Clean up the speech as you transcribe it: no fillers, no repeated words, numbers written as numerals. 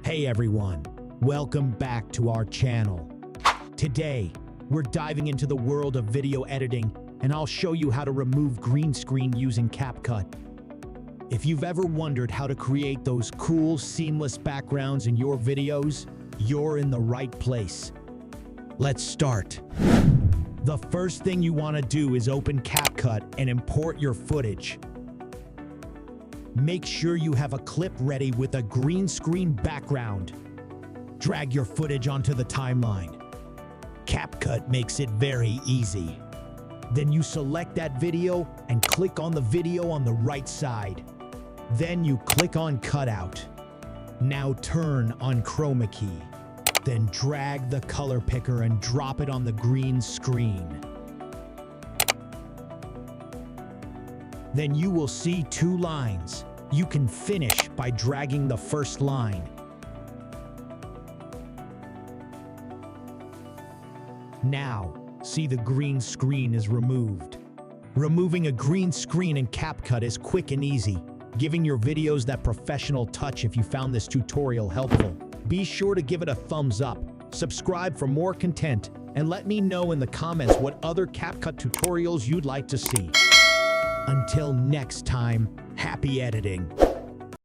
Hey everyone, welcome back to our channel. Today, we're diving into the world of video editing, and I'll show you how to remove green screen using CapCut. If you've ever wondered how to create those cool, seamless backgrounds in your videos, you're in the right place. Let's start. The first thing you want to do is open CapCut and import your footage. Make sure you have a clip ready with a green screen background. Drag your footage onto the timeline. CapCut makes it very easy. Then you select that video and click on the video on the right side. Then you click on Cutout. Now turn on Chroma Key. Then drag the color picker and drop it on the green screen. Then you will see two lines. You can finish by dragging the first line. Now, see the green screen is removed. Removing a green screen in CapCut is quick and easy, giving your videos that professional touch. If you found this tutorial helpful, be sure to give it a thumbs up, subscribe for more content, and let me know in the comments what other CapCut tutorials you'd like to see. Until next time, happy editing!